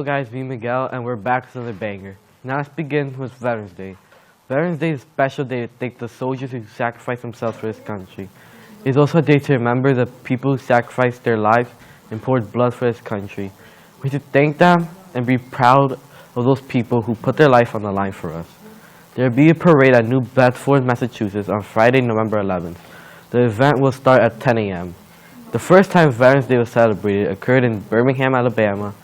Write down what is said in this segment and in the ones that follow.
guys, me Miguel, and we're back with another banger. Now let's begin with Veterans Day. Veterans Day is a special day to thank the soldiers who sacrificed themselves for this country. It's also a day to remember the people who sacrificed their lives and poured blood for this country. We should thank them and be proud of those people who put their life on the line for us. There will be a parade at New Bedford, Massachusetts on Friday, November 11th. The event will start at 10 a.m. The first time Veterans Day was celebrated occurred in Birmingham, Alabama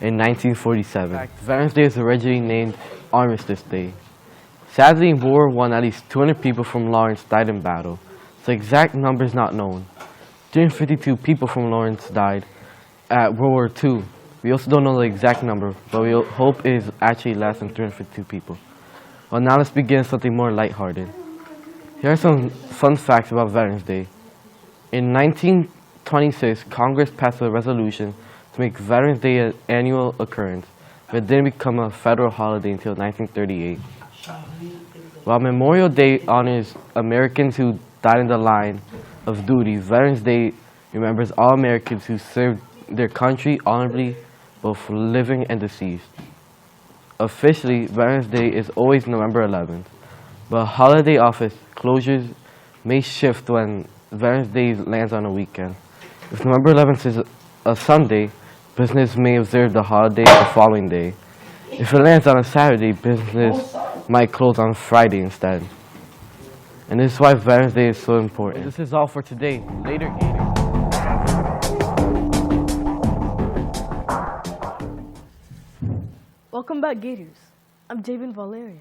in 1947. In fact, Veterans Day was originally named Armistice Day. Sadly, in World War I, at least 200 people from Lawrence died in battle. The exact number is not known. 352 people from Lawrence died at World War II. We also don't know the exact number, but we hope it is actually less than 352 people. Well, now let's begin with something more lighthearted. Here are some fun facts about Veterans Day. In 1926, Congress passed a resolution to make Veterans Day an annual occurrence, but it didn't become a federal holiday until 1938. While Memorial Day honors Americans who died in the line of duty, Veterans Day remembers all Americans who served their country honorably, both living and deceased. Officially, Veterans Day is always November 11th, but holiday office closures may shift when Veterans Day lands on a weekend. If November 11th is a Sunday, business may observe the holiday the following day. If it lands on a Saturday, business might close on Friday instead. And this is why Veterans Day is so important. This is all for today. Later, Gator. Welcome back, Gators. I'm Javen Valerian.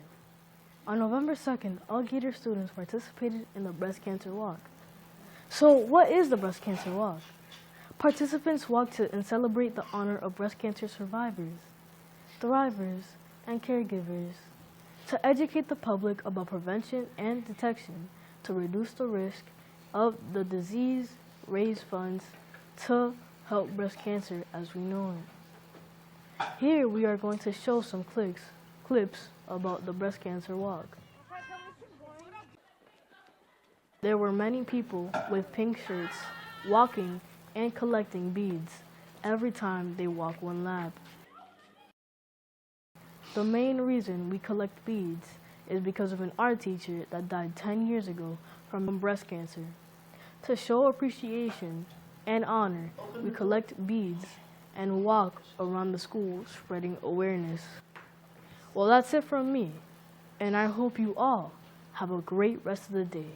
On November 2nd, all Gator students participated in the Breast Cancer Walk. So, what is the Breast Cancer Walk? Participants walk to and celebrate the honor of breast cancer survivors, thrivers, and caregivers, to educate the public about prevention and detection, to reduce the risk of the disease, raise funds to help breast cancer as we know it. Here we are going to show some clips about the Breast Cancer Walk. There were many people with pink shirts walking and collecting beads every time they walk one lap. The main reason we collect beads is because of an art teacher that died 10 years ago from breast cancer. To show appreciation and honor, we collect beads and walk around the school spreading awareness. Well, that's it from me, and I hope you all have a great rest of the day.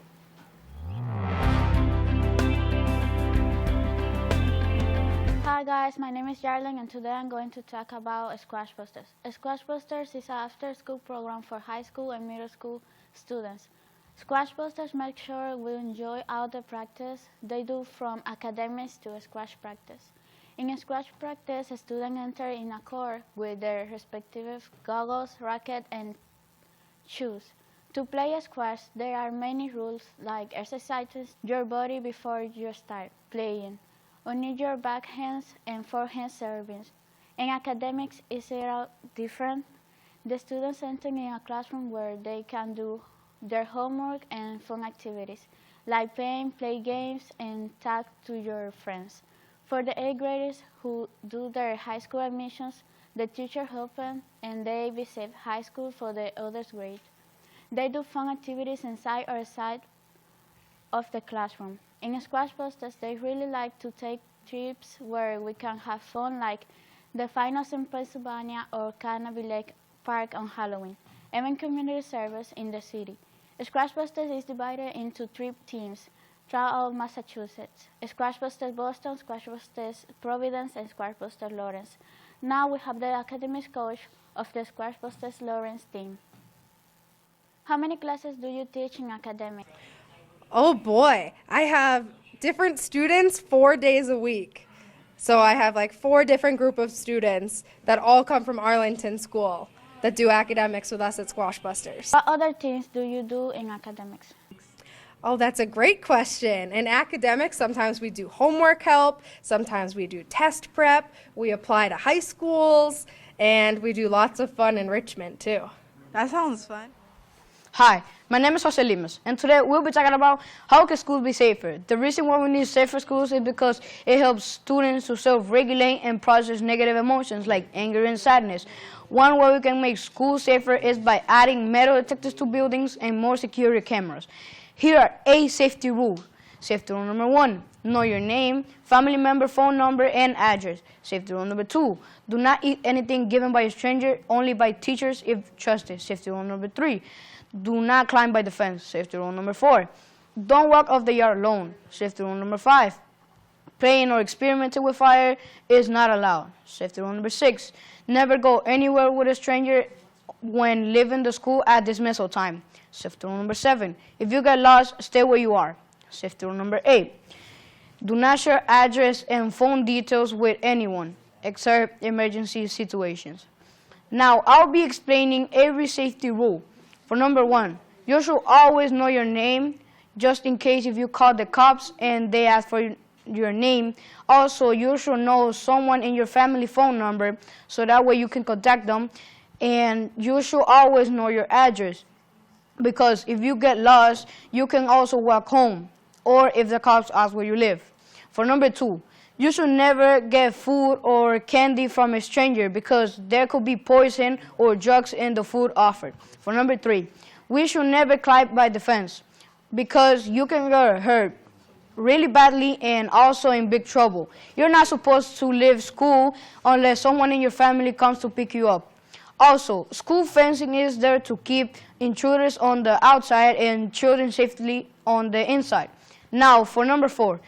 Hi guys, my name is Jarling and today I'm going to talk about Squash Busters. Squash Busters is an after-school program for high school and middle school students. Squash Busters make sure we enjoy all the practice they do, from academics to squash practice. In squash practice, students enter in a court with their respective goggles, racket, and shoes. To play squash, there are many rules like exercises your body before you start playing, only your backhands and forehand servings. In academics, it's all different. The students enter in a classroom where they can do their homework and fun activities, like play games, and talk to your friends. For the 8th graders who do their high school admissions, the teacher helps them and they visit high school for the other grades. They do fun activities inside or outside of the classroom. In Squash Busters, they really like to take trips where we can have fun, like the finals in Pennsylvania or Carnaby Lake Park on Halloween, even community service in the city. Squash Busters is divided into 3 teams throughout Massachusetts: Squash Busters Boston, Squash Busters Providence, and Squash Busters Lawrence. Now we have the academic coach of the Squash Busters Lawrence team. How many classes do you teach in academic? Oh boy, I have different students 4 days a week. So I have like 4 different group of students that all come from Arlington School that do academics with us at Squash Busters. What other things do you do in academics? Oh, that's a great question. In academics, sometimes we do homework help, sometimes we do test prep, we apply to high schools, and we do lots of fun enrichment too. That sounds fun. Hi, my name is Jose Limas, and today we'll be talking about how can schools be safer. The reason why we need safer schools is because it helps students to self-regulate and process negative emotions like anger and sadness. One way we can make schools safer is by adding metal detectors to buildings and more security cameras. Here are 8 safety rules. Safety rule number 1, know your name, family member phone number, and address. Safety rule number 2, do not eat anything given by a stranger, only by teachers if trusted. Safety rule number 3, do not climb by the fence. Safety rule number 4, don't walk off the yard alone. Safety rule number 5, playing or experimenting with fire is not allowed. Safety rule number 6, never go anywhere with a stranger when leaving the school at dismissal time. Safety rule number 7, if you get lost, stay where you are. Safety rule number 8, do not share address and phone details with anyone except emergency situations. Now, I'll be explaining every safety rule. For number 1, you should always know your name, just in case if you call the cops and they ask for your name. Also, you should know someone in your family phone number, so that way you can contact them. And you should always know your address, because if you get lost, you can also walk home, or if the cops ask where you live. For number 2, you should never get food or candy from a stranger, because there could be poison or drugs in the food offered. For number 3, we should never climb by the fence, because you can get hurt really badly and also in big trouble. You're not supposed to leave school unless someone in your family comes to pick you up. Also, school fencing is there to keep intruders on the outside and children safely on the inside. Now, for number 4,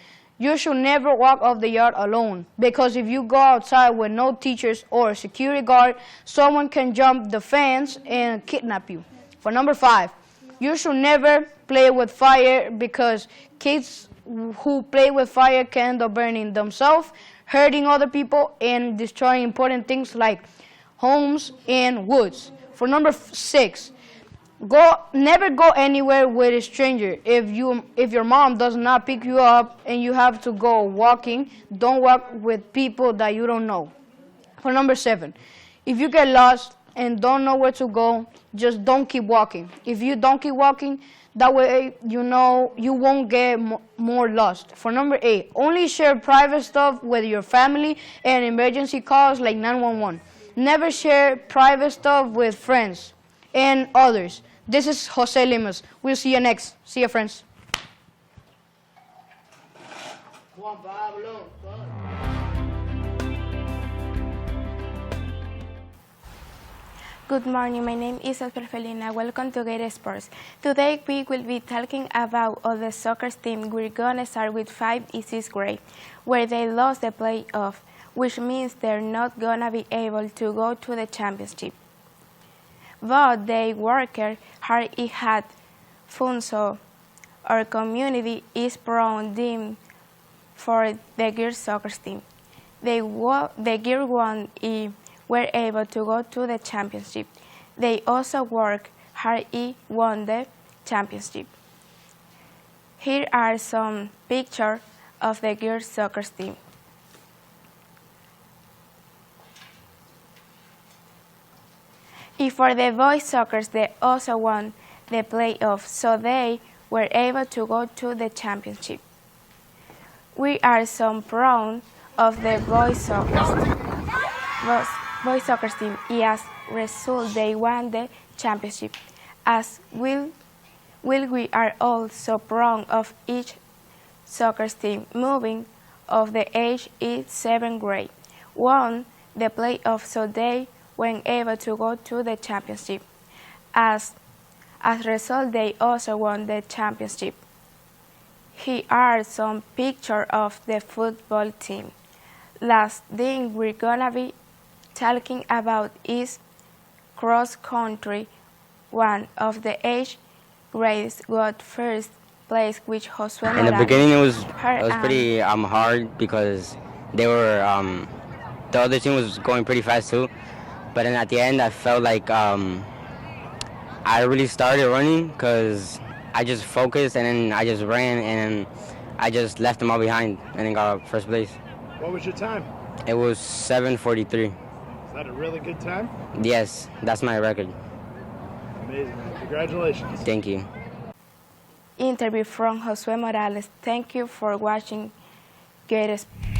you should never walk off the yard alone, because if you go outside with no teachers or security guard, someone can jump the fence and kidnap you. For number 5, you should never play with fire, because kids who play with fire can end up burning themselves, hurting other people, and destroying important things like homes and woods. For number 6, never go anywhere with a stranger. If your mom does not pick you up and you have to go walking, don't walk with people that you don't know. For number 7, if you get lost and don't know where to go, just don't keep walking. If you don't keep walking, that way you know you won't get more lost. For number 8, only share private stuff with your family and emergency calls like 911. Never share private stuff with friends and others. This is Jose Limas. We'll see you next. See you, friends. Good morning, my name is Felina. Welcome to Gator Sports. Today we will be talking about the soccer team. We're gonna start with 5 and 6th grade, where they lost the playoff, which means they're not gonna be able to go to the championship. But they worked hard and had fun, so our community is proud them for the girls soccer team. The girls won and were able to go to the championship. They also worked hard and won the championship. Here are some pictures of the girls soccer team. And for the boys soccer, they also won the playoffs, so they were able to go to the championship. We are so proud of the boys soccer team, and as a result, they won the championship. As we are all so proud of each soccer team moving of the age is 7th grade, won the playoffs, so they were able to go to the championship. As a result, they also won the championship. Here are some pictures of the football team. Last thing we're gonna be talking about is cross country. One of the age grades got first place, which Josué In the beginning, it was her pretty hard, because they were the other team was going pretty fast too. But then at the end, I felt like I really started running, because I just focused and then I just ran and then I just left them all behind and then got first place. What was your time? It was 7:43. Is that a really good time? Yes, that's my record. Amazing, man. Congratulations. Thank you. Interview from Josue Morales. Thank you for watching Gator Sports.